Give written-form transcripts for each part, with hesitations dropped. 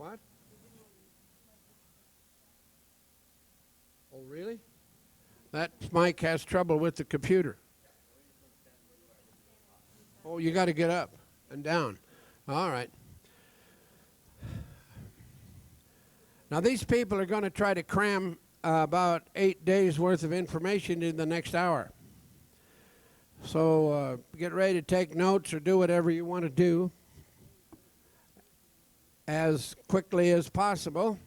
What? Oh, really? That mic has trouble with the computer. Oh, you got to get up and down. All right. Now, these people are going to try to cram about 8 days' worth of information in the next hour. So get ready to take notes or do whatever you want to do as quickly as possible.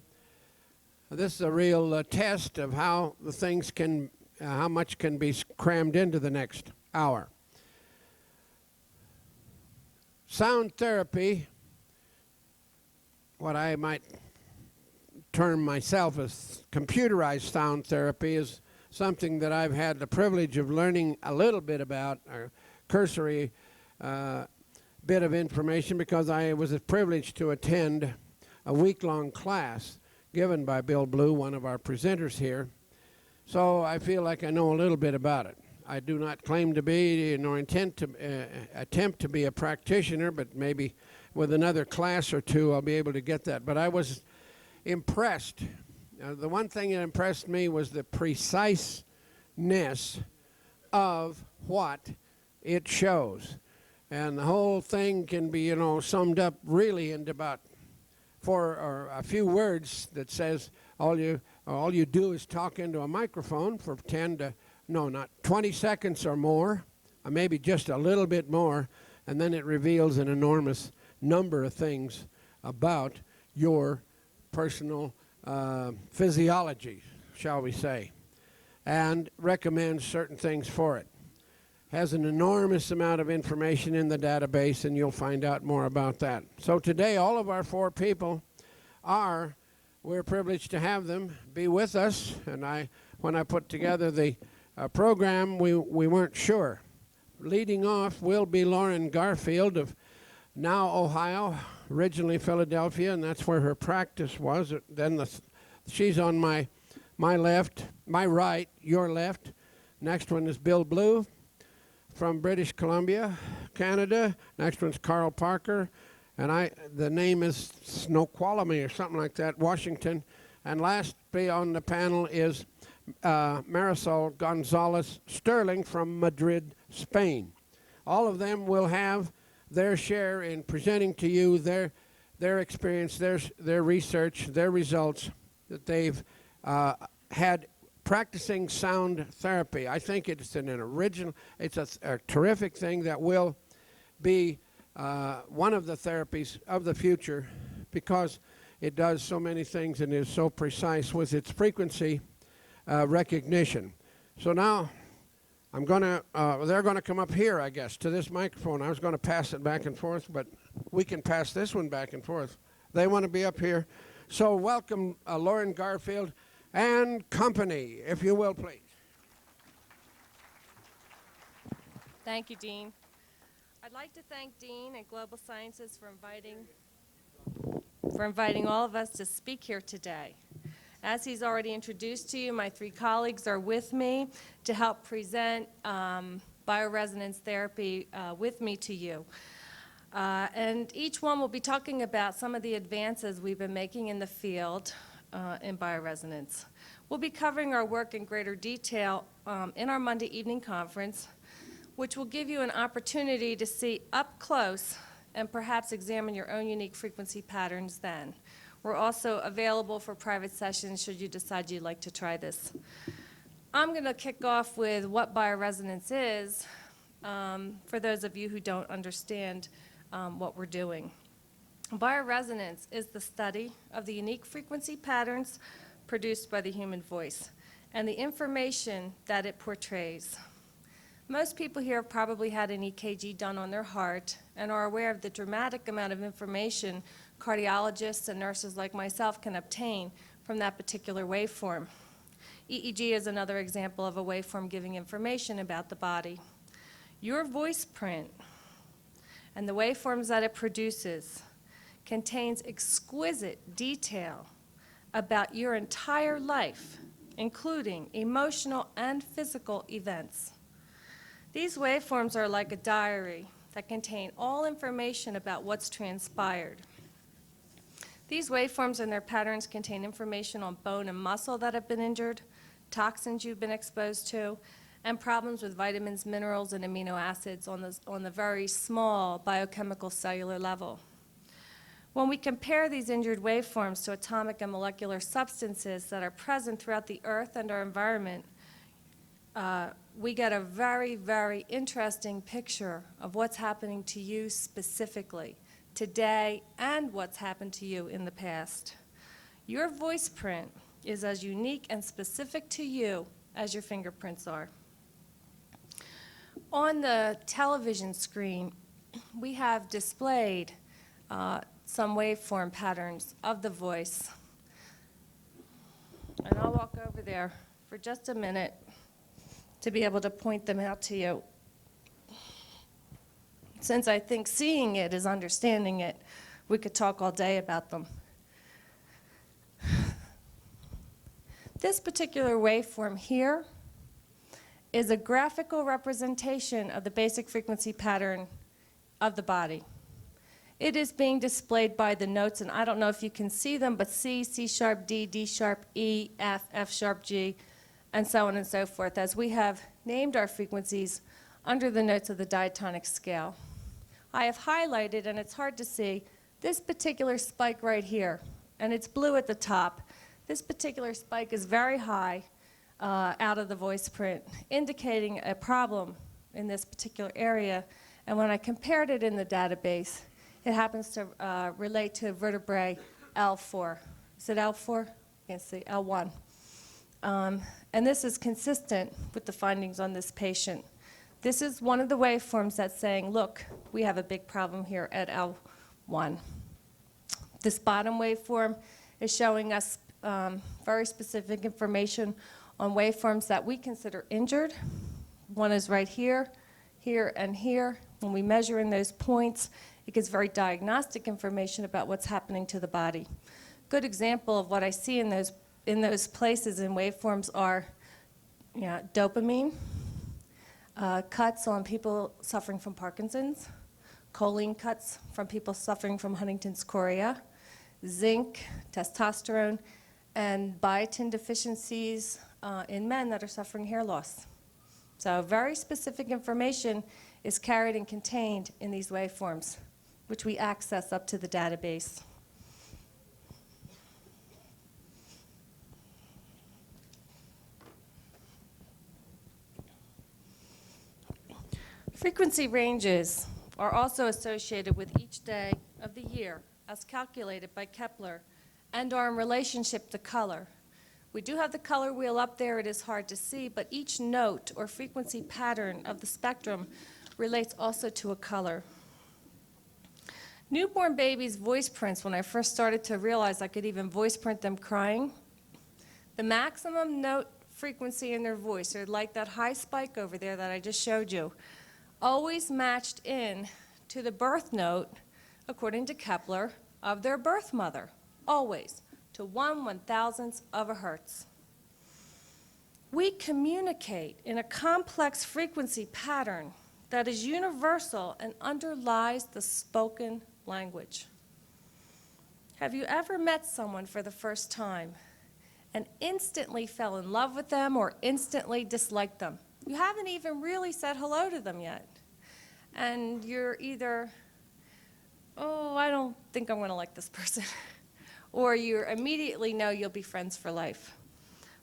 This is a real test of how the things can, how much can be crammed into the next hour. Sound therapy, what I might term myself as computerized sound therapy, is something that I've had the privilege of learning a little bit about, a cursory bit of information, because I was privileged to attend a week-long class given by Bill Blue, one of our presenters here. So I feel like I know a little bit about it. I do not claim to be, nor intend to attempt to be a practitioner, but maybe with another class or two I'll be able to get that. But I was impressed. The one thing that impressed me was the preciseness of what it shows. And the whole thing can be, you know, summed up really into about 4 or a few words that says all you do is talk into a microphone for 20 seconds or more, or maybe just a little bit more, and then it reveals an enormous number of things about your personal physiology, shall we say, and recommends certain things for it. Has an enormous amount of information in the database, and you'll find out more about that. So today, all of our 4 people we're privileged to have them be with us, and when I put together the program, we weren't sure. Leading off will be Lauren Garfield of now Ohio, originally Philadelphia, and that's where her practice was. Then she's on my left, my right, your left. Next one is Bill Blue from British Columbia, Canada. Next one's Carl Parker, and the name is Snoqualmie or something like that, Washington. And last on the panel is Marisol Gonzalez Sterling from Madrid, Spain. All of them will have their share in presenting to you their experience, their research, their results that they've had practicing sound therapy. I think it's it's a terrific thing that will be one of the therapies of the future, because it does so many things and is so precise with its frequency recognition. So now they're going to come up here, I guess, to this microphone. I was going to pass it back and forth, but we can pass this one back and forth. They want to be up here. So welcome Lauren Garfield and company, if you will, please. Thank you, Dean. I'd like to thank Dean and Global Sciences for inviting all of us to speak here today. As he's already introduced to you, my 3 colleagues are with me to help present bioresonance therapy with me to you. And each one will be talking about some of the advances we've been making in the field in bioresonance. We'll be covering our work in greater detail in our Monday evening conference, which will give you an opportunity to see up close and perhaps examine your own unique frequency patterns then. We're also available for private sessions should you decide you'd like to try this. I'm going to kick off with what bioresonance is for those of you who don't understand what we're doing. Bioresonance is the study of the unique frequency patterns produced by the human voice and the information that it portrays. Most people here have probably had an EKG done on their heart and are aware of the dramatic amount of information cardiologists and nurses like myself can obtain from that particular waveform. EEG is another example of a waveform giving information about the body. Your voice print and the waveforms that it produces contains exquisite detail about your entire life, including emotional and physical events. These waveforms are like a diary that contain all information about what's transpired. These waveforms and their patterns contain information on bone and muscle that have been injured, toxins you've been exposed to, and problems with vitamins, minerals, and amino acids on the very small biochemical cellular level. When we compare these injured waveforms to atomic and molecular substances that are present throughout the Earth and our environment, we get a very, very interesting picture of what's happening to you specifically today and what's happened to you in the past. Your voice print is as unique and specific to you as your fingerprints are. On the television screen, we have displayed some waveform patterns of the voice. And I'll walk over there for just a minute to be able to point them out to you. Since I think seeing it is understanding it, we could talk all day about them. This particular waveform here is a graphical representation of the basic frequency pattern of the body. It is being displayed by the notes, and I don't know if you can see them, but C, C sharp, D, D sharp, E, F, F sharp, G, and so on and so forth, as we have named our frequencies under the notes of the diatonic scale. I have highlighted, and it's hard to see, this particular spike right here, and it's blue at the top. This particular spike is very high out of the voice print, indicating a problem in this particular area. And when I compared it in the database, it happens to relate to vertebrae L4. Is it L4? You can see L1. And this is consistent with the findings on this patient. This is one of the waveforms that's saying, look, we have a big problem here at L1. This bottom waveform is showing us very specific information on waveforms that we consider injured. One is right here, here, and here. When we measure in those points, it gives very diagnostic information about what's happening to the body. Good example of what I see in those places in waveforms are dopamine, cuts on people suffering from Parkinson's, choline cuts from people suffering from Huntington's chorea, zinc, testosterone, and biotin deficiencies in men that are suffering hair loss. So very specific information is carried and contained in these waveforms, which we access up to the database. Frequency ranges are also associated with each day of the year as calculated by Kepler and are in relationship to color. We do have the color wheel up there. It is hard to see, but each note or frequency pattern of the spectrum relates also to a color. Newborn babies' voice prints, when I first started to realize I could even voice print them crying, the maximum note frequency in their voice, or like that high spike over there that I just showed you, always matched in to the birth note, according to Kepler, of their birth mother, always, to 1/1000th of a hertz. We communicate in a complex frequency pattern that is universal and underlies the spoken language. Have you ever met someone for the first time and instantly fell in love with them or instantly disliked them? You haven't even really said hello to them yet. And you're either, oh, I don't think I'm going to like this person, or you immediately know you'll be friends for life.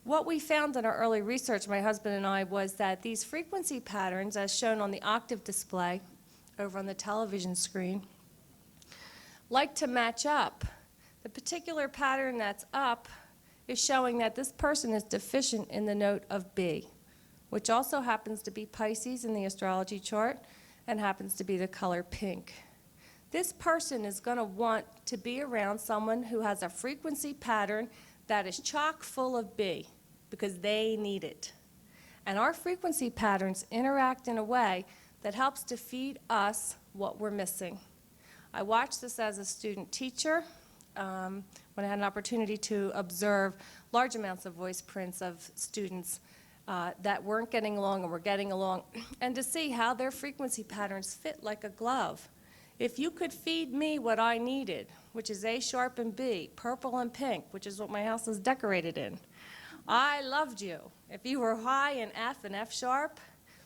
What we found in our early research, my husband and I, was that these frequency patterns, as shown on the octave display over on the television screen, like to match up. The particular pattern that's up is showing that this person is deficient in the note of B, which also happens to be Pisces in the astrology chart and happens to be the color pink. This person is going to want to be around someone who has a frequency pattern that is chock full of B because they need it. And our frequency patterns interact in a way that helps to feed us what we're missing. I watched this as a student teacher when I had an opportunity to observe large amounts of voice prints of students that weren't getting along and were getting along, and to see how their frequency patterns fit like a glove. If you could feed me what I needed, which is A sharp and B, purple and pink, which is what my house is decorated in. I loved you. If you were high in F and F sharp,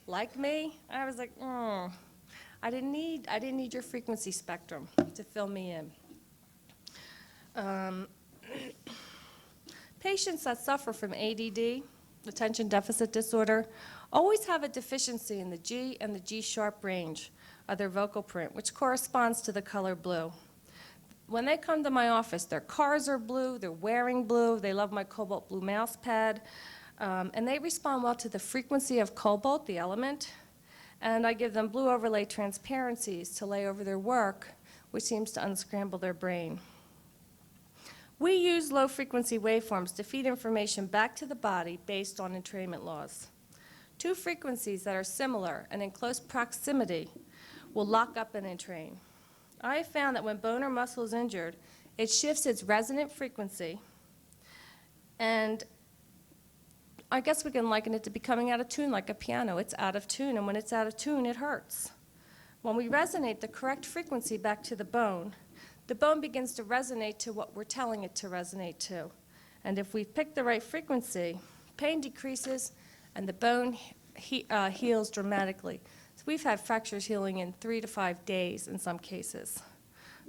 like me, I was like, I didn't need your frequency spectrum to fill me in. Patients that suffer from ADD, attention deficit disorder, always have a deficiency in the G and the G sharp range of their vocal print, which corresponds to the color blue. When they come to my office, their cars are blue, they're wearing blue, they love my cobalt blue mouse pad, and they respond well to the frequency of cobalt, the element, and I give them blue overlay transparencies to lay over their work, which seems to unscramble their brain. We use low-frequency waveforms to feed information back to the body based on entrainment laws. Two frequencies that are similar and in close proximity will lock up and entrain. I have found that when bone or muscle is injured, it shifts its resonant frequency, and I guess we can liken it to becoming out of tune like a piano. It's out of tune, and when it's out of tune, it hurts. When we resonate the correct frequency back to the bone begins to resonate to what we're telling it to resonate to. And if we pick the right frequency, pain decreases and the bone heals dramatically. So we've had fractures healing in 3 to 5 days in some cases.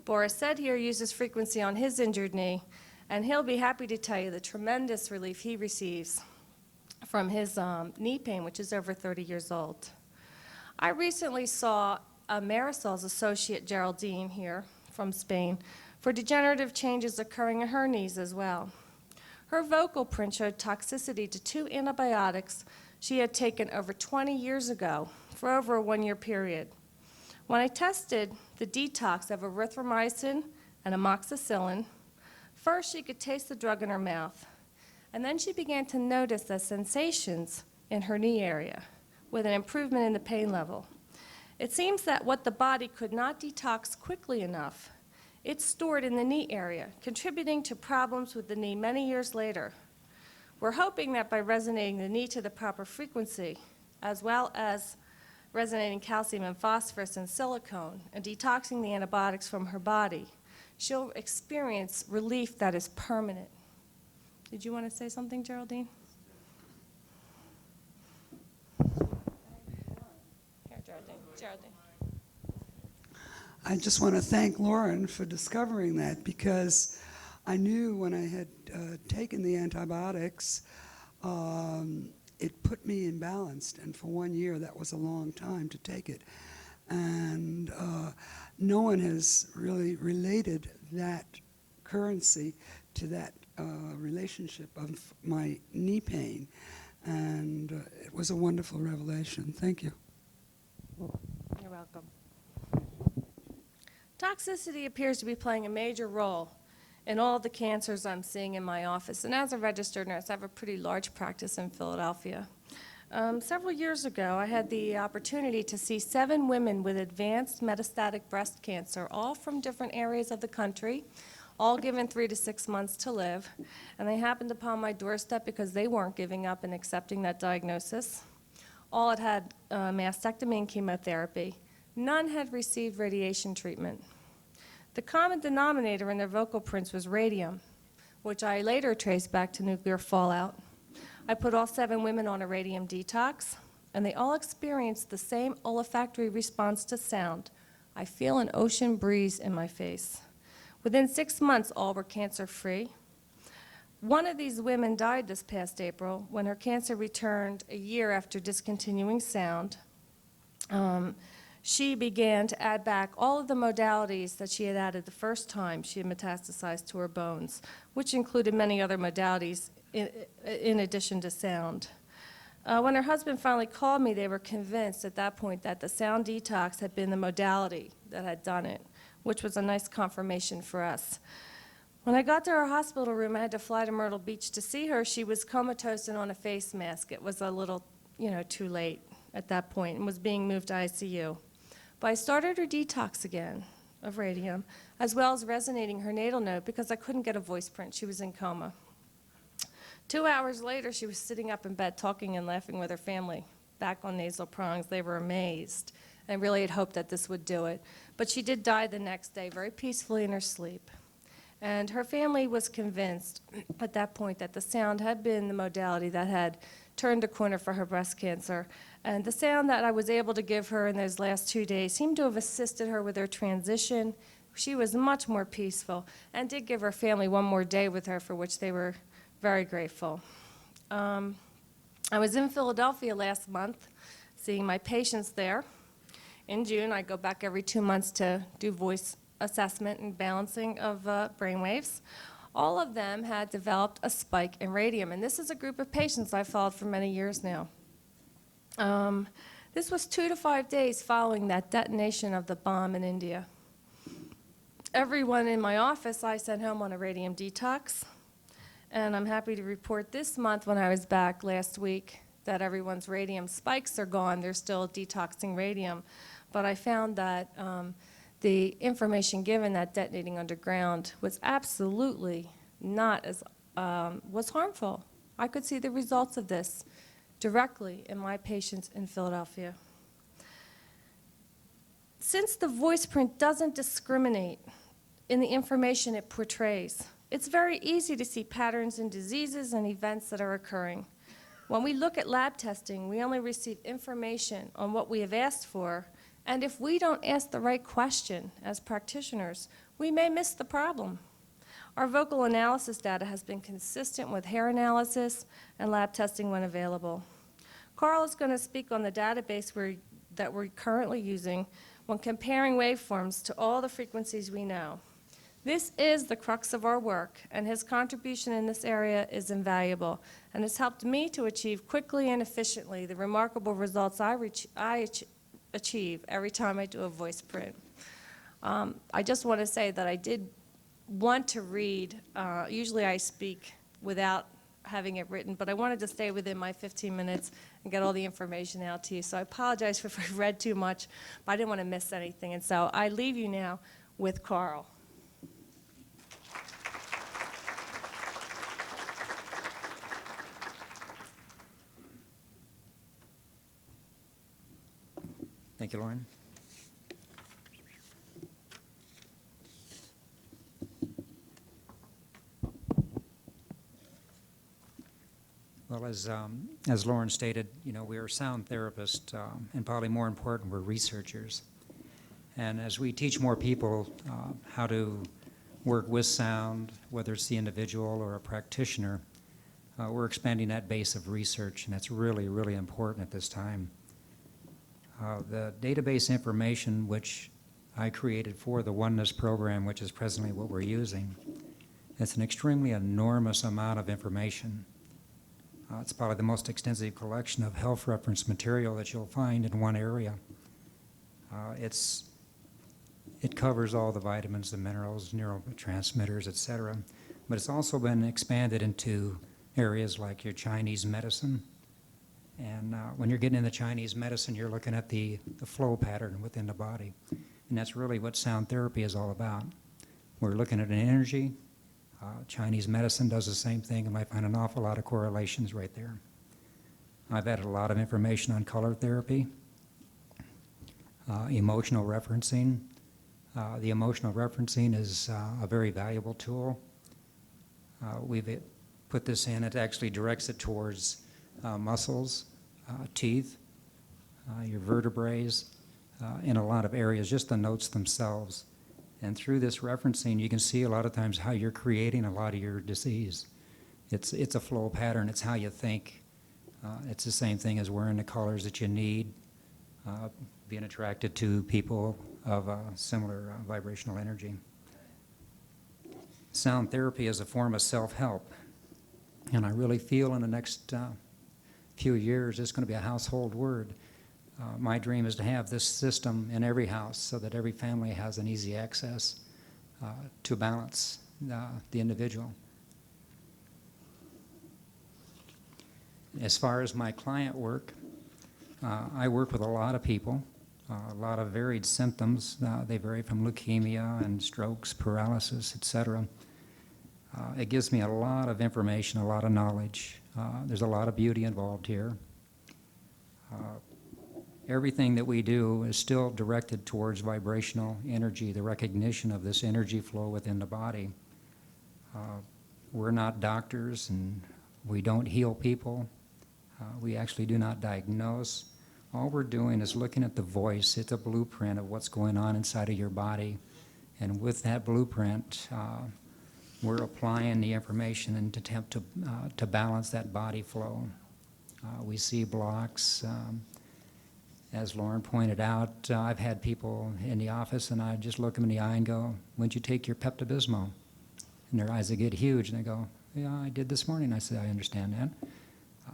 Boris said here uses frequency on his injured knee, and he'll be happy to tell you the tremendous relief he receives from his knee pain, which is over 30 years old. I recently saw Marisol's associate, Geraldine, here from Spain, for degenerative changes occurring in her knees as well. Her vocal print showed toxicity to 2 antibiotics she had taken over 20 years ago for over a 1-year period. When I tested the detox of erythromycin and amoxicillin, first she could taste the drug in her mouth, and then she began to notice the sensations in her knee area with an improvement in the pain level. It seems that what the body could not detox quickly enough, it's stored in the knee area, contributing to problems with the knee many years later. We're hoping that by resonating the knee to the proper frequency, as well as resonating calcium and phosphorus and silicone, and detoxing the antibiotics from her body, she'll experience relief that is permanent. Did you want to say something, Geraldine? Here, Geraldine. I just want to thank Lauren for discovering that, because I knew when I had taken the antibiotics, it put me imbalanced, and for 1 year that was a long time to take it. And no one has really related that currency to that relationship of my knee pain, and it was a wonderful revelation. Thank you. You're welcome. Toxicity appears to be playing a major role in all the cancers I'm seeing in my office. And as a registered nurse, I have a pretty large practice in Philadelphia. Several years ago, I had the opportunity to see 7 women with advanced metastatic breast cancer, all from different areas of the country, all given 3 to 6 months to live. And they happened upon my doorstep because they weren't giving up and accepting that diagnosis. All had mastectomy and chemotherapy. None had received radiation treatment. The common denominator in their vocal prints was radium, which I later traced back to nuclear fallout. I put all 7 women on a radium detox, and they all experienced the same olfactory response to sound. I feel an ocean breeze in my face. Within 6 months, all were cancer-free. One of these women died this past April when her cancer returned a year after discontinuing sound. She began to add back all of the modalities that she had added the first time she had metastasized to her bones, which included many other modalities in addition to sound. When her husband finally called me, they were convinced at that point that the sound detox had been the modality that had done it, which was a nice confirmation for us. When I got to her hospital room, I had to fly to Myrtle Beach to see her. She was comatose and on a face mask. It was a little, too late at that point and was being moved to ICU. But I started her detox again of radium, as well as resonating her natal note because I couldn't get a voice print. She was in coma. 2 hours later, she was sitting up in bed talking and laughing with her family, back on nasal prongs. They were amazed and really had hoped that this would do it. But she did die the next day, very peacefully in her sleep. And her family was convinced at that point that the sound had been the modality that had turned a corner for her breast cancer. And the sound that I was able to give her in those last 2 days seemed to have assisted her with her transition. She was much more peaceful and did give her family one more day with her, for which they were very grateful. I was in Philadelphia last month seeing my patients there. In June, I go back every 2 months to do voice assessment and balancing of brainwaves. All of them had developed a spike in radium, and this is a group of patients I've followed for many years now. This was 2 to 5 days following that detonation of the bomb in India. Everyone in my office I sent home on a radium detox, and I'm happy to report this month when I was back last week that everyone's radium spikes are gone. They're still detoxing radium, but I found that the information given that detonating underground was absolutely not as, was harmful. I could see the results of this directly in my patients in Philadelphia. Since the voice print doesn't discriminate in the information it portrays, it's very easy to see patterns in diseases and events that are occurring. When we look at lab testing, we only receive information on what we have asked for, and if we don't ask the right question as practitioners, we may miss the problem. Our vocal analysis data has been consistent with hair analysis and lab testing when available. Carl is going to speak on the database that we're currently using when comparing waveforms to all the frequencies we know. This is the crux of our work, and his contribution in this area is invaluable and has helped me to achieve quickly and efficiently the remarkable results I achieve every time I do a voice print. I just want to say that I did want to read. Usually I speak without having it written, but I wanted to stay within my 15 minutes and get all the information out to you. So I apologize if I read too much, but I didn't want to miss anything. And so I leave you now with Carl. Thank you, Lauren. Well, as Lauren stated, we are sound therapists, and probably more important, we're researchers. And as we teach more people how to work with sound, whether it's the individual or a practitioner, we're expanding that base of research, and that's really, really important at this time. The database information which I created for the Oneness program, which is presently what we're using, it's an extremely enormous amount of information. It's probably the most extensive collection of health reference material that you'll find in one area. It covers all the vitamins, the minerals, neurotransmitters, etc. But it's also been expanded into areas like your Chinese medicine. And when you're getting into Chinese medicine, you're looking at the flow pattern within the body. And that's really what sound therapy is all about. We're looking at an energy. Chinese medicine does the same thing, and I find an awful lot of correlations right there. I've added a lot of information on color therapy, emotional referencing. The emotional referencing is a very valuable tool. We've put this in. It actually directs it towards muscles, teeth, your vertebrae, in a lot of areas, just the notes themselves. And through this referencing, you can see a lot of times how you're creating a lot of your disease. It's a flow pattern. It's how you think. It's the same thing as wearing the colors that you need, being attracted to people of similar vibrational energy. Sound therapy is a form of self-help. And I really feel in the next few years it's going to be a household word. My dream is to have this system in every house so that every family has an easy access to balance the individual. As far as my client work, I work with a lot of people, a lot of varied symptoms. They vary from leukemia and strokes, paralysis, etc. It gives me a lot of information, a lot of knowledge. There's a lot of beauty involved here. Everything that we do is still directed towards vibrational energy, the recognition of this energy flow within the body. We're not doctors, and we don't heal people. We actually do not diagnose. All we're doing is looking at the voice. It's a blueprint of what's going on inside of your body. And with that blueprint, we're applying the information and attempt to balance that body flow. We see blocks. As Lauren pointed out, I've had people in the office, and I just look them in the eye and go, "When'd you take your Pepto-Bismol?" And their eyes, they get huge, and they go, "Yeah, I did this morning." I said, "I understand that."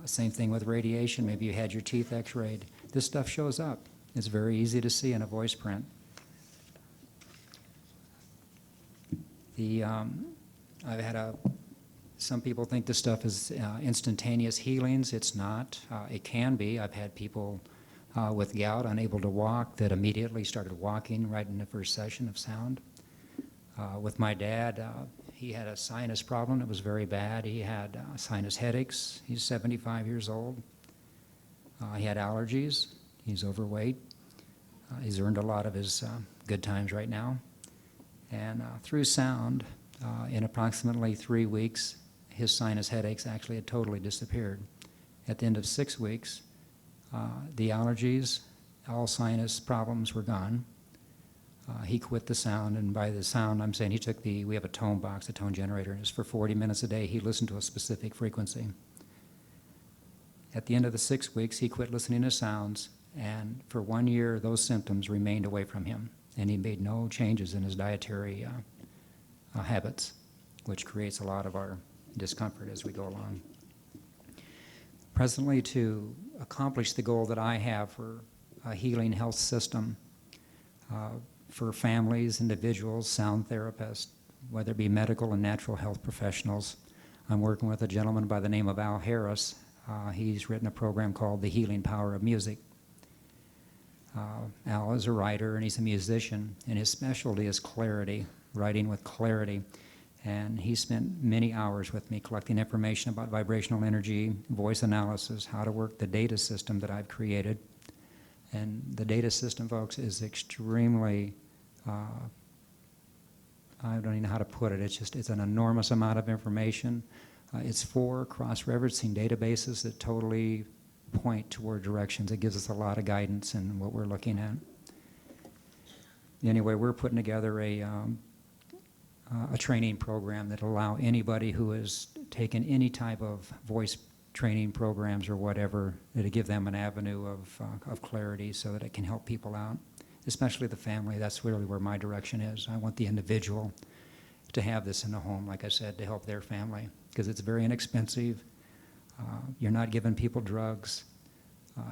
Same thing with radiation. Maybe you had your teeth x-rayed. This stuff shows up. It's very easy to see in a voice print. I've had some people think this stuff is instantaneous healings. It's not. It can be. I've had people with gout unable to walk that immediately started walking right in the first session of sound. With my dad, he had a sinus problem that was very bad. He had sinus headaches. He's 75 years old. He had allergies. He's overweight. He's earned a lot of his good times right now. And through sound, in approximately 3 weeks, his sinus headaches actually had totally disappeared. At the end of 6 weeks, the allergies, all sinus problems were gone. He quit the sound, and by the sound, I'm saying we have a tone box, a tone generator, and it's for 40 minutes a day. He listened to a specific frequency. At the end of the 6 weeks, he quit listening to sounds, and for 1 year, those symptoms remained away from him, and he made no changes in his dietary habits, which creates a lot of our discomfort as we go along. Presently, to accomplish the goal that I have for a healing health system, for families, individuals, sound therapists, whether it be medical and natural health professionals, I'm working with a gentleman by the name of Al Harris. He's written a program called The Healing Power of Music. Al is a writer and he's a musician, and his specialty is clarity, writing with clarity. And he spent many hours with me collecting information about vibrational energy, voice analysis, how to work the data system that I've created. And the data system, folks, is extremely, I don't even know how to put it. It's an enormous amount of information. It's 4 cross-referencing databases that totally point toward directions. It gives us a lot of guidance in what we're looking at. Anyway, we're putting together a training program that will allow anybody who has taken any type of voice training programs or whatever, to give them an avenue of clarity so that it can help people out, especially the family. That's really where my direction is. I want the individual to have this in the home, like I said, to help their family, because it's very inexpensive. You're not giving people drugs.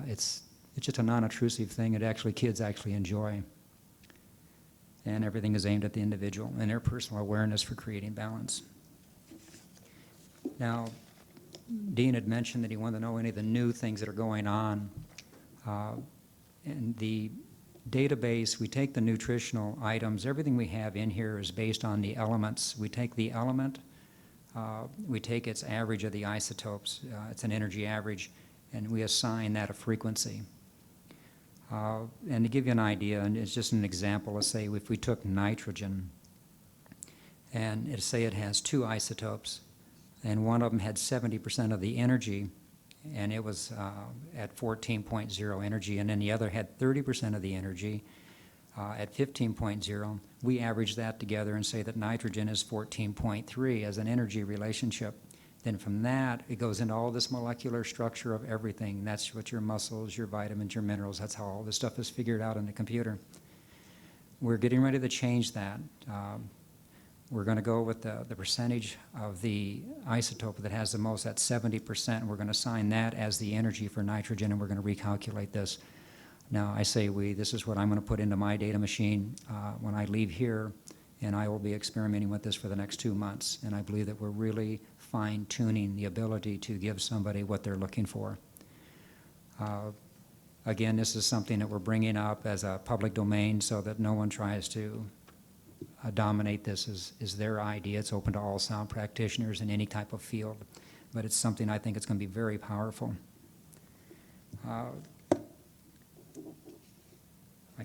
It's just a non-intrusive thing that kids actually enjoy. And everything is aimed at the individual and their personal awareness for creating balance. Now, Dean had mentioned that he wanted to know any of the new things that are going on. In the database, we take the nutritional items. Everything we have in here is based on the elements. We take the element, we take its average of the isotopes. It's an energy average, and we assign that a frequency. And to give you an idea, and it's just an example, let's say if we took nitrogen, and say it has 2 isotopes, and one of them had 70% of the energy, and it was at 14.0 energy, and then the other had 30% of the energy at 15.0. We average that together and say that nitrogen is 14.3 as an energy relationship. Then from that, it goes into all this molecular structure of everything. That's what your muscles, your vitamins, your minerals, that's how all this stuff is figured out in the computer. We're getting ready to change that. We're going to go with the percentage of the isotope that has the most, at 70%, and we're going to assign that as the energy for nitrogen, and we're going to recalculate this. Now, I say this is what I'm going to put into my data machine when I leave here, and I will be experimenting with this for the next 2 months, and I believe that we're really fine-tuning the ability to give somebody what they're looking for. Again, this is something that we're bringing up as a public domain so that no one tries to dominate this is their idea. It's open to all sound practitioners in any type of field, but it's something I think it's going to be very powerful. I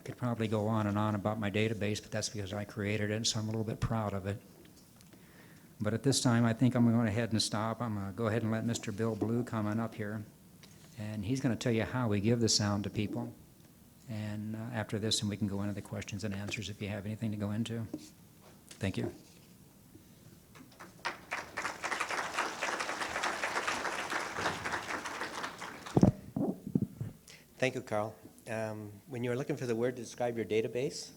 could probably go on and on about my database, but that's because I created it, so I'm a little bit proud of it. But at this time, I think I'm going to go ahead and stop. I'm going to go ahead and let Mr. Bill Blue come on up here, and he's going to tell you how we give the sound to people. And after this, and we can go into the questions and answers if you have anything to go into. Thank you. Thank you, Carl. When you were looking for the word to describe your database,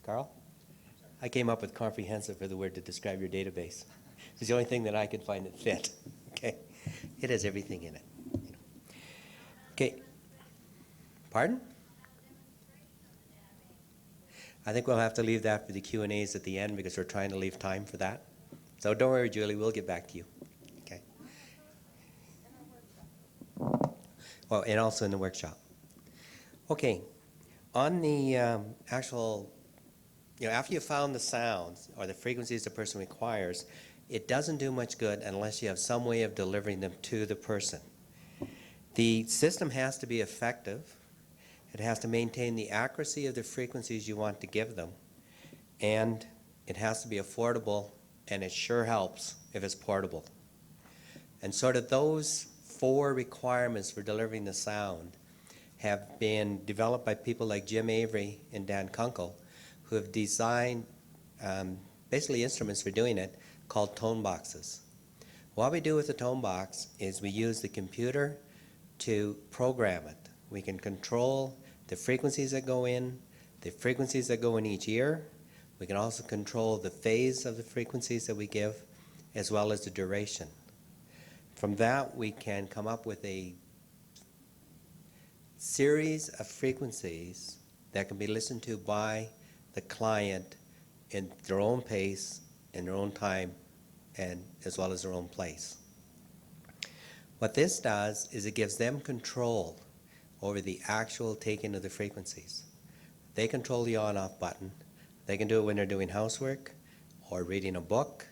Carl, I came up with comprehensive for the word to describe your database. It's the only thing that I could find that fit. Okay, it has everything in it. Okay, pardon? I think we'll have to leave that for the Q&As at the end because we're trying to leave time for that. So don't worry, Julie, we'll get back to you. Okay. Well, and also in the workshop. Okay, on the actual, after you found the sounds or the frequencies the person requires, it doesn't do much good unless you have some way of delivering them to the person. The system has to be effective. It has to maintain the accuracy of the frequencies you want to give them, and it has to be affordable, and it sure helps if it's portable. And sort of those 4 requirements for delivering the sound have been developed by people like Jim Avery and Dan Kunkel, who have designed basically instruments for doing it called tone boxes. What we do with the tone box is we use the computer to program it. We can control the frequencies that go in, the frequencies that go in each ear. We can also control the phase of the frequencies that we give, as well as the duration. From that, we can come up with a series of frequencies that can be listened to by the client in their own pace, in their own time, and as well as their own place. What this does is it gives them control over the actual taking of the frequencies. They control the on-off button. They can do it when they're doing housework or reading a book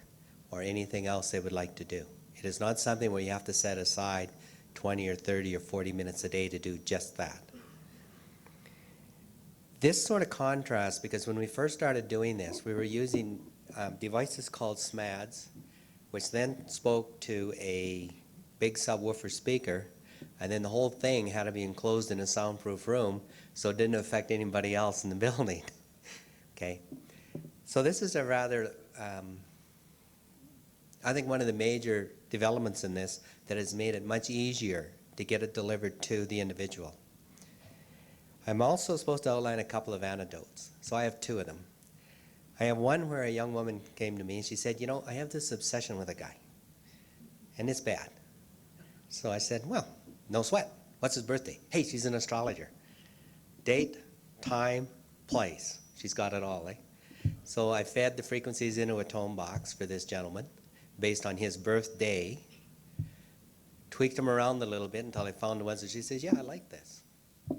or anything else they would like to do. It is not something where you have to set aside 20 or 30 or 40 minutes a day to do just that. This sort of contrasts because when we first started doing this, we were using devices called SMADs, which then spoke to a big subwoofer speaker, and then the whole thing had to be enclosed in a soundproof room so it didn't affect anybody else in the building. Okay, so this is a rather, I think one of the major developments in this that has made it much easier to get it delivered to the individual. I'm also supposed to outline a couple of anecdotes, so I have 2 of them. I have one where a young woman came to me and she said, I have this obsession with a guy, and it's bad. So I said, well, no sweat. What's his birthday? Hey, she's an astrologer. Date, time, place. She's got it all, eh? So I fed the frequencies into a tone box for this gentleman based on his birthday, tweaked them around a little bit until I found the ones that she says, yeah, I like this,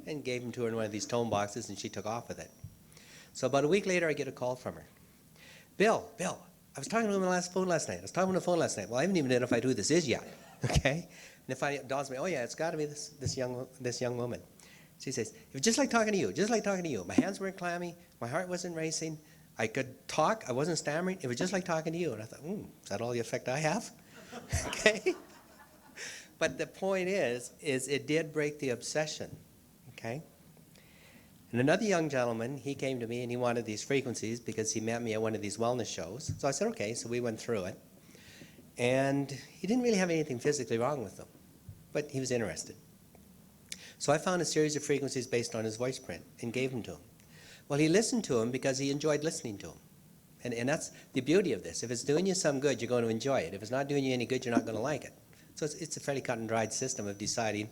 and gave them to her in one of these tone boxes, and she took off with it. So about a week later, I get a call from her. Bill, I was talking to him on the phone last night. Well, I haven't even identified who this is yet, okay? And it finally dawns on me, oh yeah, it's got to be this young woman. She says, it was just like talking to you, My hands weren't clammy, my heart wasn't racing, I could talk, I wasn't stammering, it was just like talking to you. And I thought, is that all the effect I have? Okay? But the point is it did break the obsession, okay? And another young gentleman, he came to me and he wanted these frequencies because he met me at one of these wellness shows. So I said, okay, so we went through it. And he didn't really have anything physically wrong with them, but he was interested. So I found a series of frequencies based on his voice print and gave them to him. Well, he listened to them because he enjoyed listening to them. And that's the beauty of this. If it's doing you some good, you're going to enjoy it. If it's not doing you any good, you're not going to like it. So it's a fairly cut and dried system of deciding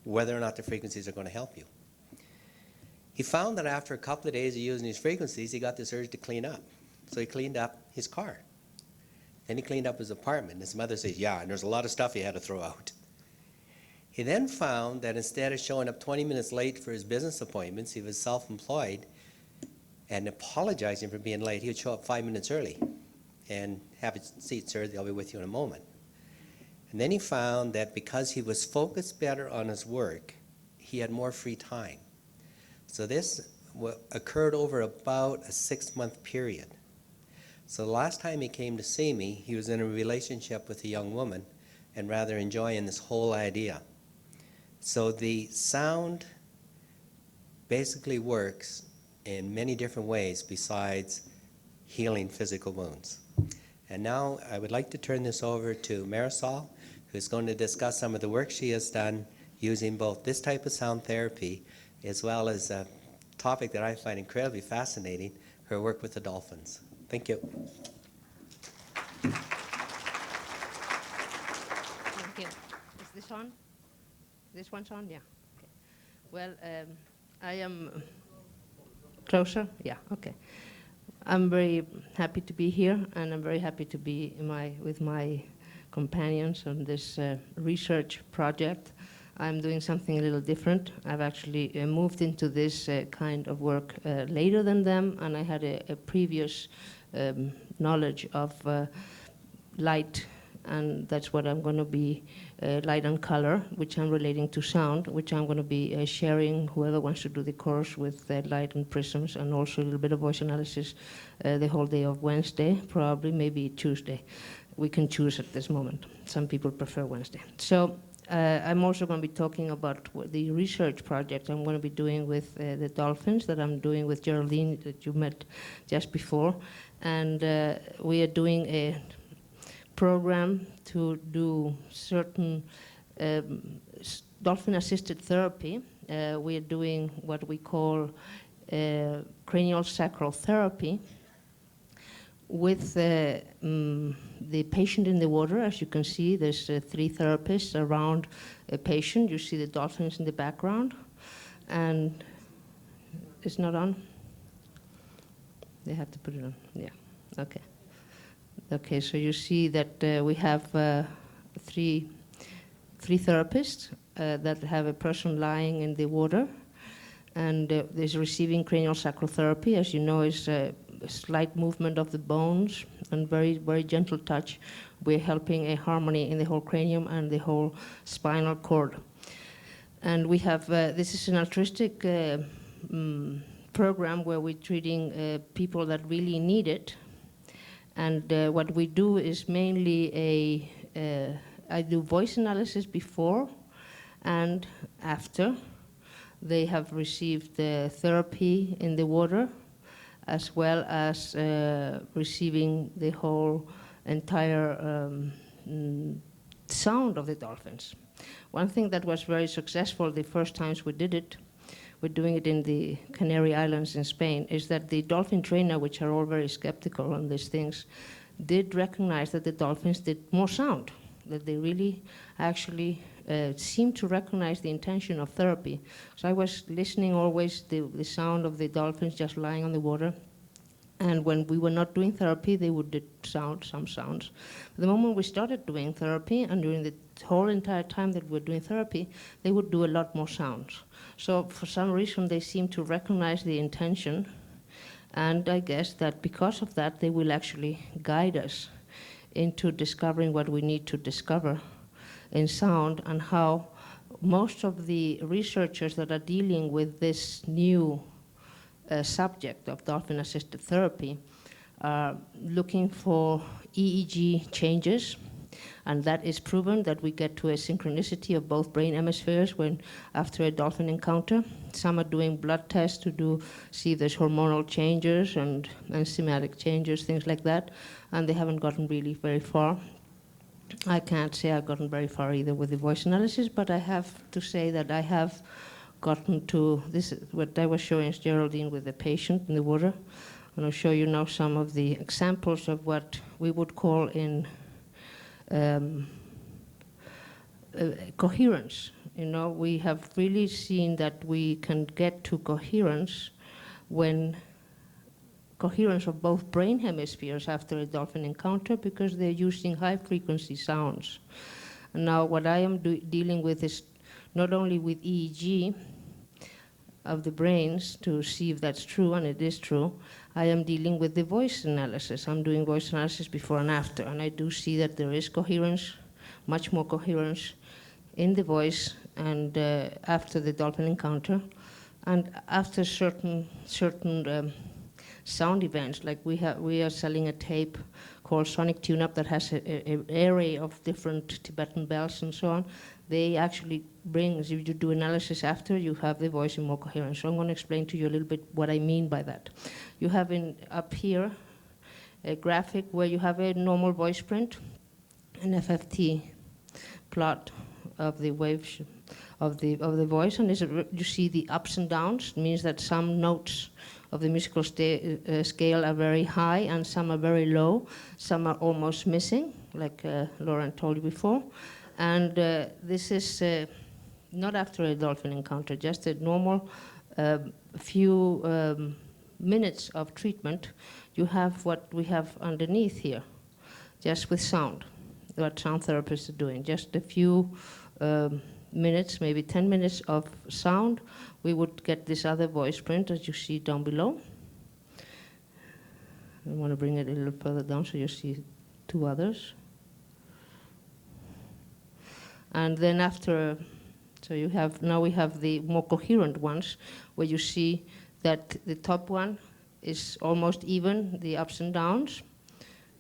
whether or not the frequencies are going to help you. He found that after a couple of days of using these frequencies, he got this urge to clean up. So he cleaned up his car. Then he cleaned up his apartment. His mother says, yeah, and there's a lot of stuff he had to throw out. He then found that instead of showing up 20 minutes late for his business appointments, he was self-employed, and apologizing for being late, he would show up 5 minutes early and have a seat, sir, they'll be with you in a moment. And then he found that because he was focused better on his work, he had more free time. So this occurred over about a 6-month period. So the last time he came to see me, he was in a relationship with a young woman and rather enjoying this whole idea. So the sound basically works in many different ways besides healing physical wounds. And now I would like to turn this over to Marisol, who's going to discuss some of the work she has done using both this type of sound therapy as well as a topic that I find incredibly fascinating, her work with the dolphins. Thank you. Thank you. Is this on? This one's on? Yeah. Okay. Well, I am closer? Yeah, okay. I'm very happy to be here, and I'm very happy to be with my companions on this research project. I'm doing something a little different. I've actually moved into this kind of work later than them, and I had a previous knowledge of light, and that's what I'm going to be, light and color, which I'm relating to sound, which I'm going to be sharing whoever wants to do the course with light and prisms, and also a little bit of voice analysis the whole day of Wednesday, probably, maybe Tuesday. We can choose at this moment. Some people prefer Wednesday. So I'm also going to be talking about the research project I'm going to be doing with the dolphins that I'm doing with Geraldine that you met just before. And we are doing a program to do certain dolphin-assisted therapy. We are doing what we call cranial sacral therapy with the patient in the water. As you can see, there's 3 therapists around a patient. You see the dolphins in the background. And it's not on? They have to put it on. Yeah, okay. Okay, so you see that we have 3 therapists that have a person lying in the water, and is receiving cranial sacral therapy. As you know, is a slight movement of the bones and very, very gentle touch. We're helping a harmony in the whole cranium and the whole spinal cord. And we have, this is an altruistic program where we're treating people that really need it. And what we do is mainly I do voice analysis before and after they have received therapy in the water, as well as receiving the whole entire sound of the dolphins. One thing that was very successful the first times we did it, we're doing it in the Canary Islands in Spain, is that the dolphin trainer, which are all very skeptical on these things, did recognize that the dolphins did more sound, that they really actually seemed to recognize the intention of therapy. So I was listening always the sound of the dolphins just lying on the water. And when we were not doing therapy, they would do some sounds. The moment we started doing therapy, and during the whole entire time that we were doing therapy, they would do a lot more sounds. So for some reason, they seemed to recognize the intention. And I guess that because of that, they will actually guide us into discovering what we need to discover in sound, and how most of the researchers that are dealing with this new subject of dolphin-assisted therapy are looking for EEG changes, and that is proven that we get to a synchronicity of both brain hemispheres when after a dolphin encounter. Some are doing blood tests to see if there's hormonal changes and enzymatic changes, things like that, and they haven't gotten really very far. I can't say I've gotten very far either with the voice analysis, but I have to say that I have gotten to this, what I was showing Geraldine with the patient in the water. And I'll show you now some of the examples of what we would call in coherence. You know, we have really seen that we can get to coherence when coherence of both brain hemispheres after a dolphin encounter, because they're using high-frequency sounds. And now what I am dealing with is not only with EEG of the brains to see if that's true, and it is true, I am dealing with the voice analysis. I'm doing voice analysis before and after, and I do see that there is coherence, much more coherence in the voice and after the dolphin encounter. And after certain sound events. Like we are selling a tape called Sonic Tune-Up that has an array of different Tibetan bells and so on. They actually bring, if you do analysis after, you have the voice in more coherent. So I'm going to explain to you a little bit what I mean by that. You have up here a graphic where you have a normal voice print, an FFT plot of the waves of the voice, and you see the ups and downs. It means that some notes of the musical scale are very high and some are very low. Some are almost missing, like Lauren told you before. And this is not after a dolphin encounter, just a normal few minutes of treatment. You have what we have underneath here, just with sound, what sound therapists are doing. Just a few minutes, maybe 10 minutes of sound, we would get this other voice print, as you see down below. I want to bring it a little further down so you see two others. And then after, so you have, now we have the more coherent ones, where you see that the top one is almost even, the ups and downs,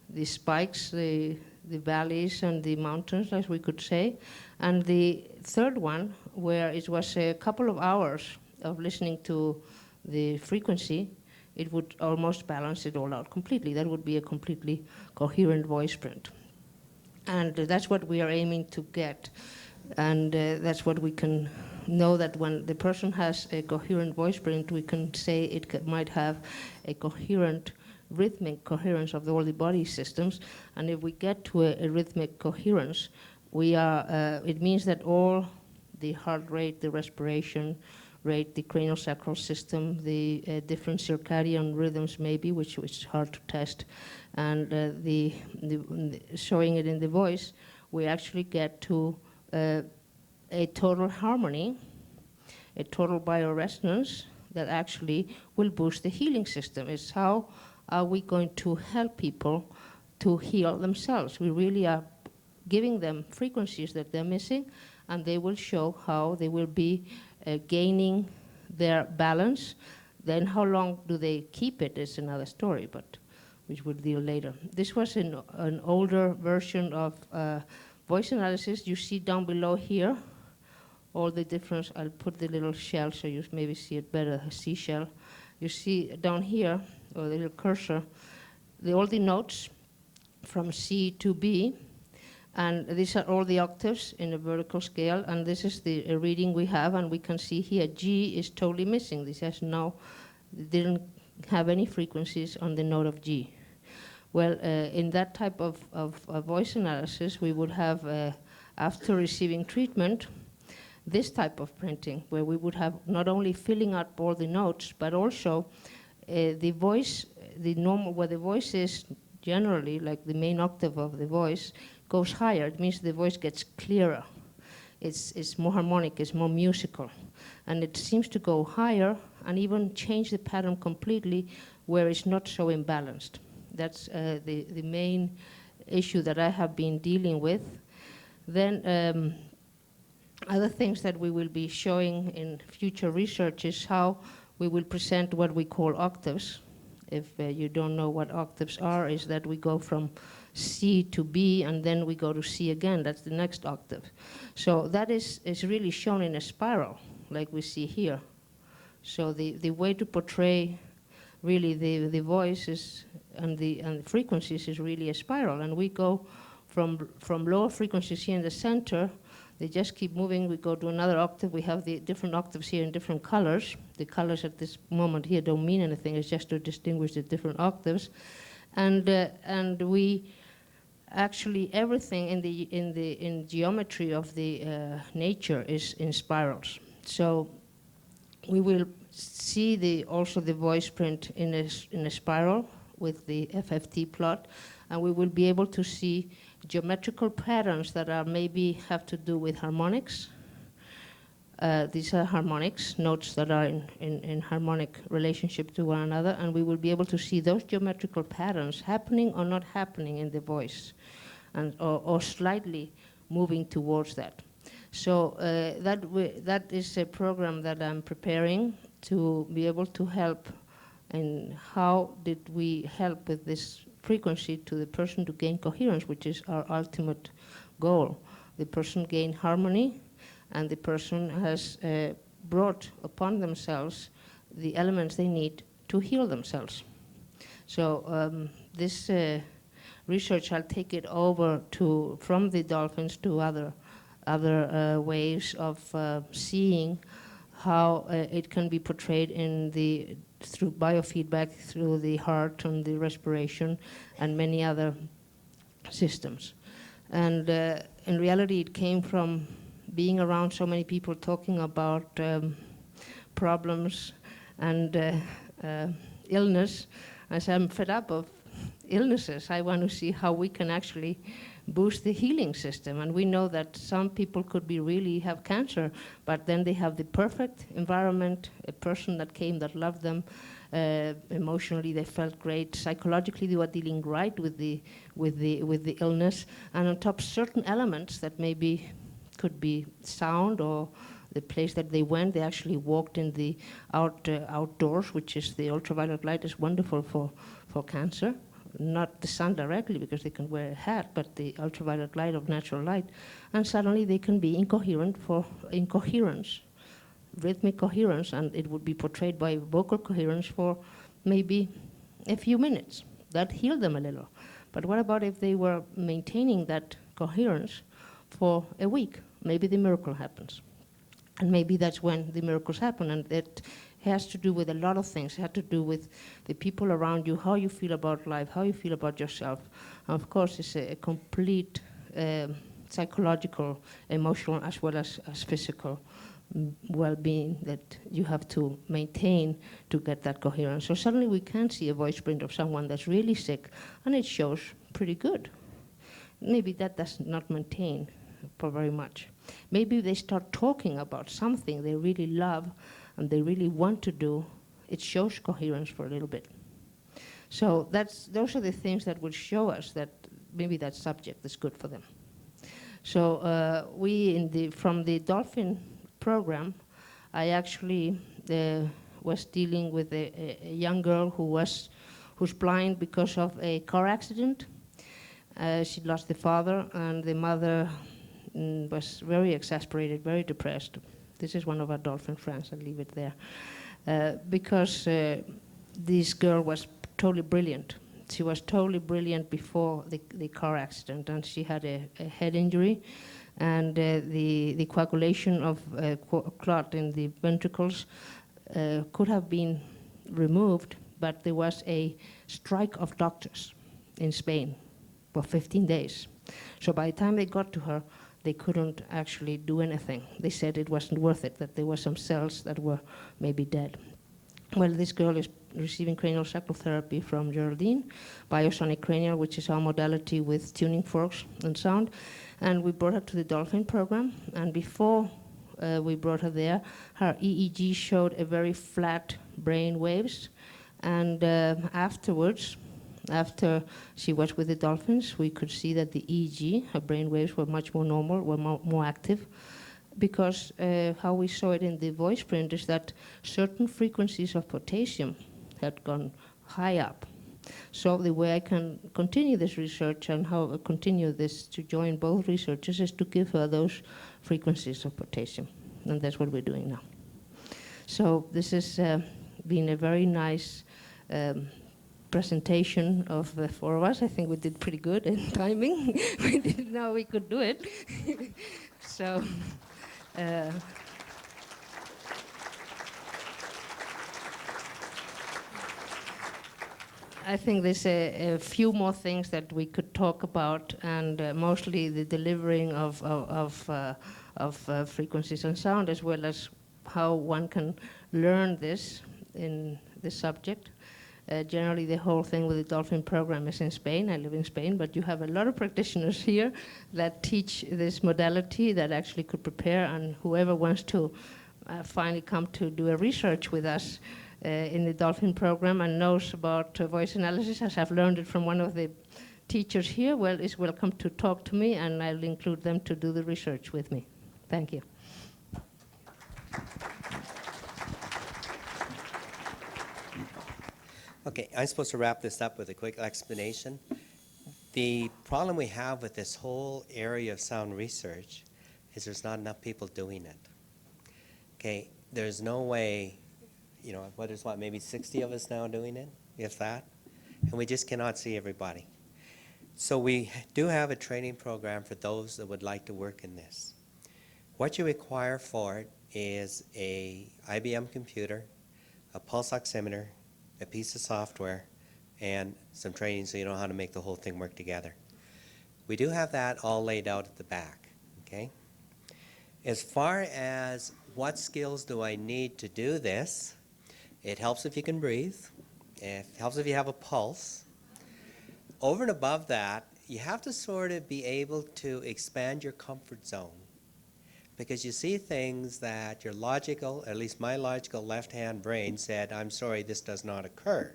the spikes, the valleys and the mountains, as we could say. And the third one, where it was a couple of hours of listening to the frequency, it would almost balance it all out completely. That would be a completely coherent voice print. And that's what we are aiming to get. And that's what we can know, that when the person has a coherent voice print, we can say it might have a coherent rhythmic coherence of all the body systems. And if we get to a rhythmic coherence, we are, it means that all the heart rate, the respiration rate, the craniosacral system, the different circadian rhythms maybe, which is hard to test, and the showing it in the voice, we actually get to a total harmony, a total bioresonance that actually will boost the healing system. It's how are we going to help people to heal themselves. We really are giving them frequencies that they're missing, and they will show how they will be gaining their balance. Then how long do they keep it is another story, but which we'll deal later. This was an older version of voice analysis. You see down below here all the difference. I'll put the little shell so you maybe see it better, a seashell. You see down here, or the little cursor, all the notes from C to B, and these are all the octaves in a vertical scale, and this is the reading we have, and we can see here G is totally missing. This has didn't have any frequencies on the note of G. Well, in that type of voice analysis, we would have, after receiving treatment, this type of printing, where we would have not only filling up all the notes, but also the voice, the normal, where the voice is generally, like the main octave of the voice, goes higher. It means the voice gets clearer. It's more harmonic, it's more musical. And it seems to go higher and even change the pattern completely where it's not so imbalanced. That's the main issue that I have been dealing with. Then other things that we will be showing in future research is how we will present what we call octaves. If you don't know what octaves are, is that we go from C to B and then we go to C again. That's the next octave. So that is really shown in a spiral, like we see here. So the way to portray really the voices and the frequencies is really a spiral. And we go from lower frequencies here in the center. They just keep moving. We go to another octave. We have the different octaves here in different colors. The colors at this moment here don't mean anything. It's just to distinguish the different octaves. And we actually, everything in geometry of the nature is in spirals. So we will see also the voice print in a spiral with the FFT plot, and we will be able to see geometrical patterns that are maybe have to do with harmonics. These are harmonics, notes that are in harmonic relationship to one another, and we will be able to see those geometrical patterns happening or not happening in the voice, and or slightly moving towards that. So that is a program that I'm preparing to be able to help and how did we help with this frequency to the person to gain coherence, which is our ultimate goal. The person gain harmony, and the person has brought upon themselves the elements they need to heal themselves. So this research, I'll take it over from the dolphins to other ways of seeing how it can be portrayed through biofeedback, through the heart and the respiration, and many other systems. And in reality, it came from being around so many people talking about problems and illness. As I'm fed up of illnesses, I want to see how we can actually boost the healing system. And we know that some people could really have cancer, but then they have the perfect environment, a person that came that loved them, emotionally they felt great, psychologically they were dealing right with the illness, and on top certain elements that maybe could be sound or the place that they went, they actually walked in the outdoors, which is the ultraviolet light is wonderful for cancer. Not the sun directly because they can wear a hat, but the ultraviolet light of natural light. And suddenly they can be incoherent for incoherence, rhythmic coherence, and it would be portrayed by vocal coherence for maybe a few minutes. That healed them a little. But what about if they were maintaining that coherence for a week? Maybe the miracle happens. And maybe that's when the miracles happen, and it has to do with a lot of things. It has to do with the people around you, how you feel about life, how you feel about yourself. And of course, it's a complete psychological, emotional, as well as physical well-being that you have to maintain to get that coherence. So suddenly we can see a voice print of someone that's really sick, and it shows pretty good. Maybe that does not maintain for very much. Maybe they start talking about something they really love and they really want to do, it shows coherence for a little bit. So those are the things that will show us that maybe that subject is good for them. So from the Dolphin program, I actually was dealing with a young girl who's blind because of a car accident. She lost the father, and the mother was very exasperated, very depressed. This is one of our dolphin friends, I'll leave it there. Because this girl was totally brilliant. She was totally brilliant before the car accident, and she had a head injury, and the coagulation of clot in the ventricles could have been removed, but there was a strike of doctors in Spain for 15 days. So by the time they got to her, they couldn't actually do anything. They said it wasn't worth it, that there were some cells that were maybe dead. Well, this girl is receiving cranial sacral therapy from Geraldine, biosonic cranial, which is our modality with tuning forks and sound. And we brought her to the Dolphin program. And before we brought her there, her EEG showed a very flat brain waves. And afterwards, after she was with the dolphins, we could see that the EEG, her brain waves, were much more normal, were more active, because how we saw it in the voice print is that certain frequencies of potassium had gone high up. So the way I can continue this research and how I continue this to join both researchers is to give her those frequencies of potassium, and that's what we're doing now. So this has been a very nice presentation of the four of us. I think we did pretty good in timing. We didn't know we could do it. So I think there's a few more things that we could talk about, and mostly the delivering of frequencies and sound, as well as how one can learn this in this subject. Generally, the whole thing with the Dolphin program is in Spain. I live in Spain, but you have a lot of practitioners here that teach this modality that actually could prepare, and whoever wants to finally come to do a research with us in the Dolphin program and knows about voice analysis, as I've learned it from one of the teachers here, well, is welcome to talk to me, and I'll include them to do the research with me. Thank you. Okay, I'm supposed to wrap this up with a quick explanation. The problem we have with this whole area of sound research is there's not enough people doing it. Okay, there's no way, you know, there's maybe 60 of us now doing it, if that, and we just cannot see everybody. So we do have a training program for those that would like to work in this. What you require for it is a IBM computer, a pulse oximeter, a piece of software, and some training so you know how to make the whole thing work together. We do have that all laid out at the back, okay? As far as what skills do I need to do this, it helps if you can breathe. It helps if you have a pulse. Over and above that, you have to sort of be able to expand your comfort zone, because you see things that your logical, at least my logical left-hand brain said, I'm sorry, this does not occur.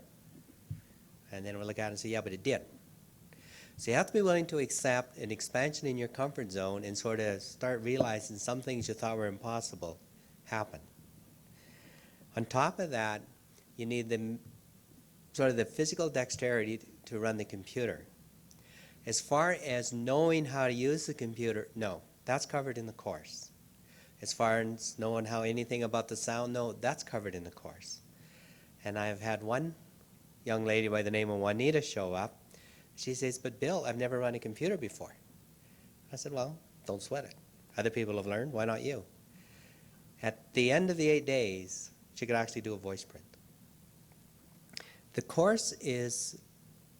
And then we'll look at it and say, yeah, but it did. So you have to be willing to accept an expansion in your comfort zone and sort of start realizing some things you thought were impossible happen. On top of that, you need the sort of the physical dexterity to run the computer. As far as knowing how to use the computer, no, that's covered in the course. As far as knowing how anything about the sound, no, that's covered in the course. And I've had one young lady by the name of Juanita show up. She says, but Bill, I've never run a computer before. I said, well, don't sweat it. Other people have learned, why not you? At the end of the 8 days, she could actually do a voice print. The course is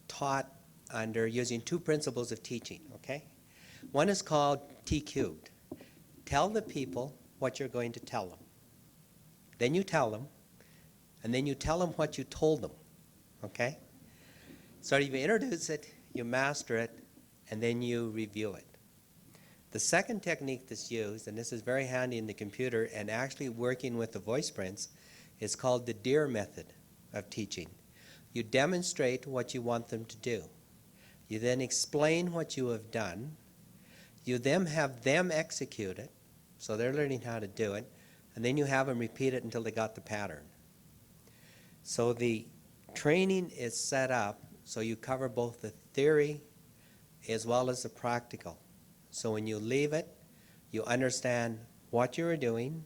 taught under using two principles of teaching, okay? One is called T cubed. Tell the people what you're going to tell them. Then you tell them, and then you tell them what you told them, okay? So you introduce it, you master it, and then you review it. The second technique that's used, and this is very handy in the computer and actually working with the voice prints, is called the DEAR method of teaching. You demonstrate what you want them to do. You then explain what you have done. You then have them execute it, so they're learning how to do it, and then you have them repeat it until they got the pattern. So the training is set up so you cover both the theory as well as the practical. So when you leave it, you understand what you were doing,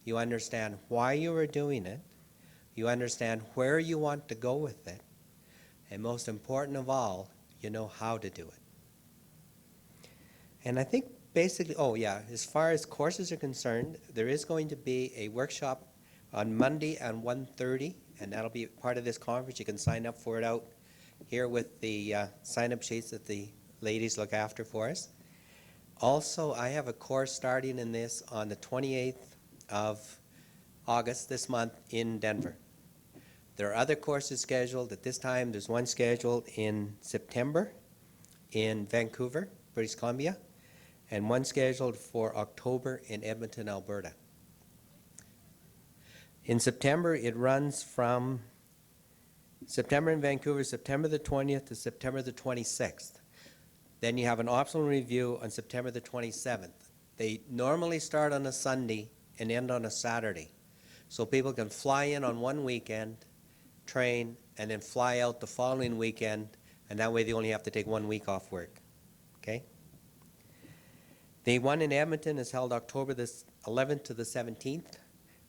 you understand why you were doing it, you understand where you want to go with it, and most important of all, you know how to do it. And I think basically, oh yeah, as far as courses are concerned, there is going to be a workshop on Monday at 1:30, and that'll be part of this conference. You can sign up for it out here with the sign-up sheets that the ladies look after for us. Also, I have a course starting in this on the 28th of August this month in Denver. There are other courses scheduled at this time. There's one scheduled in September in Vancouver, British Columbia, and one scheduled for October in Edmonton, Alberta. In September, it runs from September in Vancouver, September the 20th to September the 26th. Then you have an optional review on September the 27th. They normally start on a Sunday and end on a Saturday. So people can fly in on one weekend, train, and then fly out the following weekend, and that way they only have to take 1 week off work, okay? The one in Edmonton is held October the 11th to the 17th,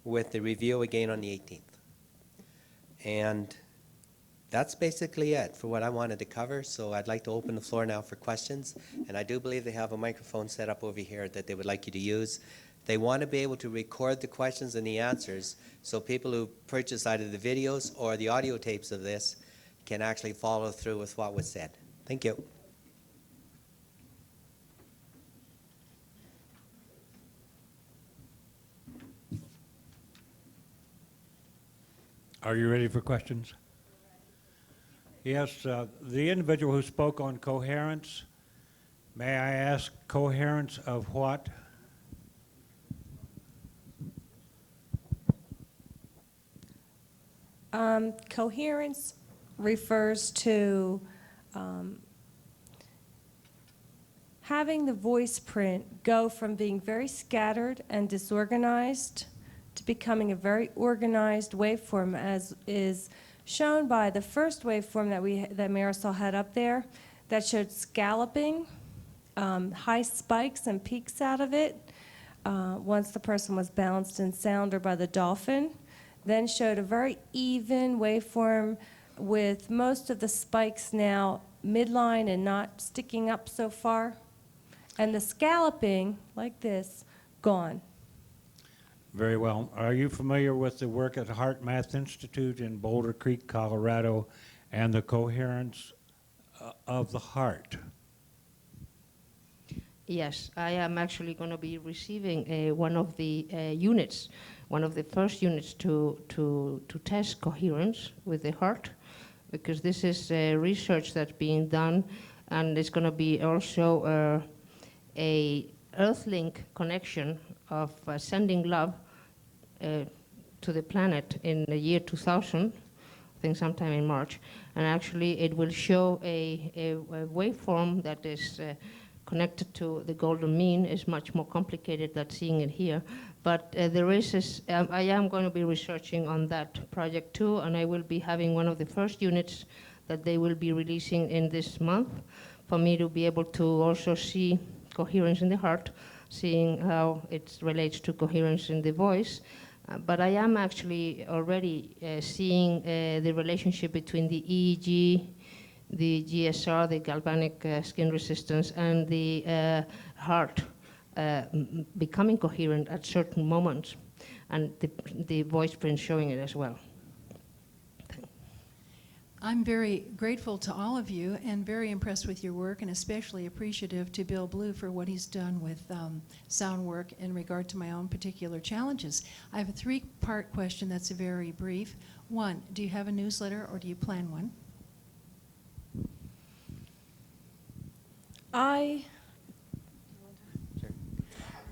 with the review again on the 18th. And that's basically it for what I wanted to cover, so I'd like to open the floor now for questions, and I do believe they have a microphone set up over here that they would like you to use. They want to be able to record the questions and the answers so people who purchase either the videos or the audio tapes of this can actually follow through with what was said. Thank you. Are you ready for questions? Yes, the individual who spoke on coherence, may I ask coherence of what? Coherence refers to having the voice print go from being very scattered and disorganized to becoming a very organized waveform, as is shown by the first waveform that Marisol had up there that showed scalloping, high spikes and peaks out of it once the person was balanced in sound or by the Dolphin, then showed a very even waveform with most of the spikes now midline and not sticking up so far, and the scalloping, like this, gone. Very well. Are you familiar with the work at the Heart Math Institute in Boulder Creek, Colorado, and the coherence of the heart? Yes, I am actually going to be receiving one of the units, one of the first units to test coherence with the heart, because this is research that's being done, and it's going to be also a Earth-link connection of sending love to the planet in the year 2000, I think sometime in March, and actually it will show a waveform that is connected to the golden mean. Is much more complicated than seeing it here. But there is I am going to be researching on that project too, and I will be having one of the first units that they will be releasing in this month for me to be able to also see coherence in the heart, seeing how it relates to coherence in the voice. But I am actually already seeing the relationship between the EEG, the GSR, the galvanic skin resistance, and the heart becoming coherent at certain moments, and the voice print showing it as well. I'm very grateful to all of you and very impressed with your work, and especially appreciative to Bill Blue for what he's done with sound work in regard to my own particular challenges. I have a three-part question that's very brief. One, do you have a newsletter or do you plan one?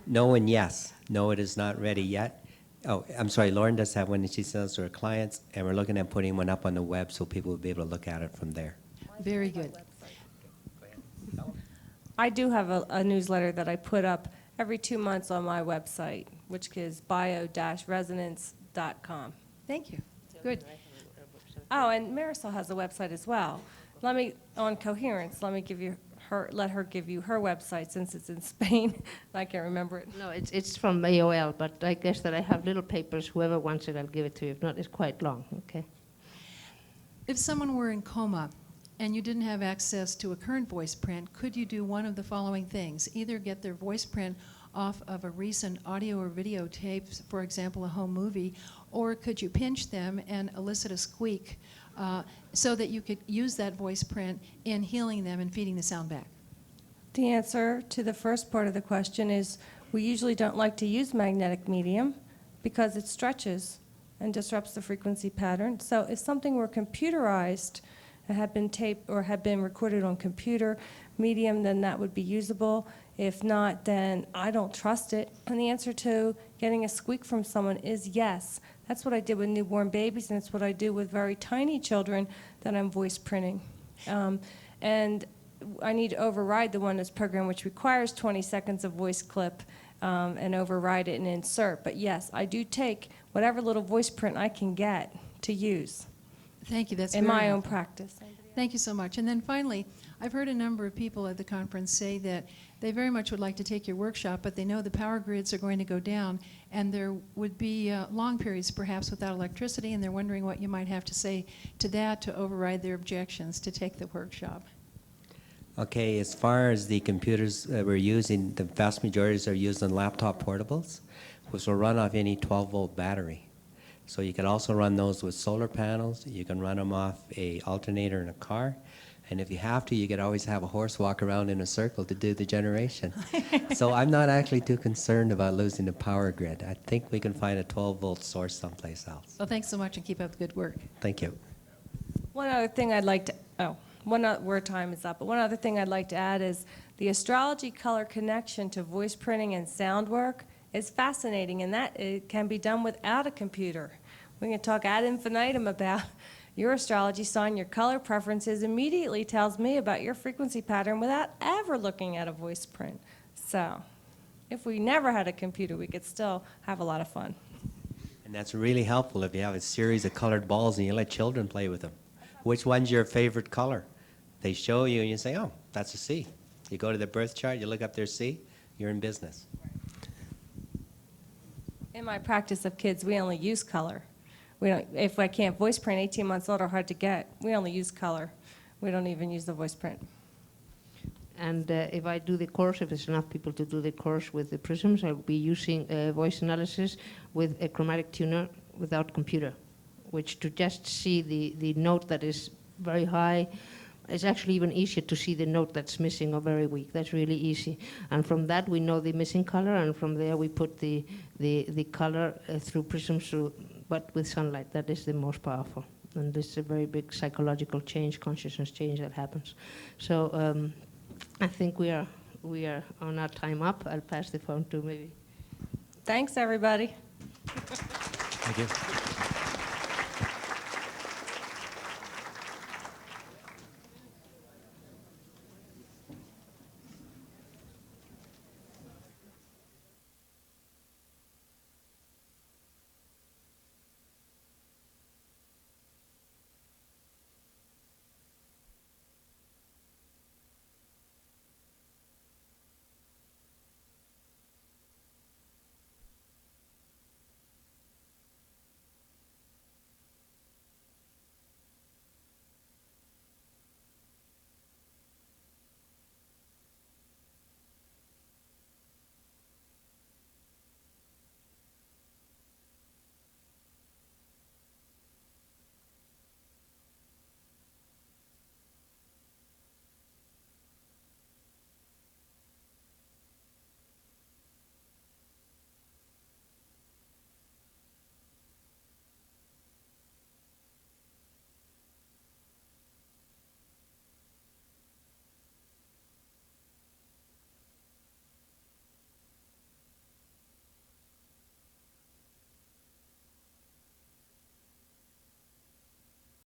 No and yes. No, it is not ready yet. Oh, I'm sorry, Lauren does have one that she sells to her clients, and we're looking at putting one up on the web so people will be able to look at it from there. Very good. I do have a newsletter that I put up every 2 months on my website, which is bio-resonance.com. Thank you. Good. Oh, and Marisol has a website as well. On coherence, let her give you her website since it's in Spain. I can't remember it. No, it's from AOL, but I guess that I have little papers. Whoever wants it, I'll give it to you. If not, it's quite long, okay? If someone were in coma and you didn't have access to a current voice print, could you do one of the following things? Either get their voice print off of a recent audio or video tape, for example, a home movie, or could you pinch them and elicit a squeak so that you could use that voice print in healing them and feeding the sound back? The answer to the first part of the question is we usually don't like to use magnetic medium because it stretches and disrupts the frequency pattern. So if something were computerized and had been taped or had been recorded on computer medium, then that would be usable. If not, then I don't trust it. And the answer to getting a squeak from someone is yes. That's what I did with newborn babies, and it's what I do with very tiny children that I'm voice printing. And I need to override the one that's programmed, which requires 20 seconds of voice clip, and override it and insert. But yes, I do take whatever little voice print I can get to use. Thank you. That's in very my own helpful. practice. Thank you so much. And then finally, I've heard a number of people at the conference say that they very much would like to take your workshop, but they know the power grids are going to go down, and there would be long periods perhaps without electricity, and they're wondering what you might have to say to that to override their objections to take the workshop. Okay, as far as the computers we're using, the vast majority are used on laptop portables, which will run off any 12-volt battery. So you can also run those with solar panels. You can run them off a alternator in a car. And if you have to, you could always have a horse walk around in a circle to do the generation. So I'm not actually too concerned about losing the power grid. I think we can find a 12-volt source someplace else. Well, thanks so much, and keep up the good work. Thank you. One other thing I'd like to, where time is up, but one other thing I'd like to add is the astrology color connection to voice printing and sound work is fascinating, and that it can be done without a computer. We can talk ad infinitum about your astrology sign, your color preferences immediately tells me about your frequency pattern without ever looking at a voice print. So if we never had a computer, we could still have a lot of fun. And that's really helpful if you have a series of colored balls and you let children play with them. Which one's your favorite color? They show you and you say, oh, that's a C. You go to the birth chart, you look up their C, you're in business. In my practice of kids, we only use color. We don't, if I can't voice print, 18 months old are hard to get. We only use color. We don't even use the voice print. And if I do the course, if there's enough people to do the course with the prisms, I'll be using voice analysis with a chromatic tuner without computer, which to just see the note that is very high, it's actually even easier to see the note that's missing or very weak. That's really easy. And from that, we know the missing color, and from there, we put the color through prisms, but with sunlight. That is the most powerful. And this is a very big psychological change, consciousness change that happens. So I think we are on our time up. I'll pass the phone to maybe. Thanks, everybody. Thank you.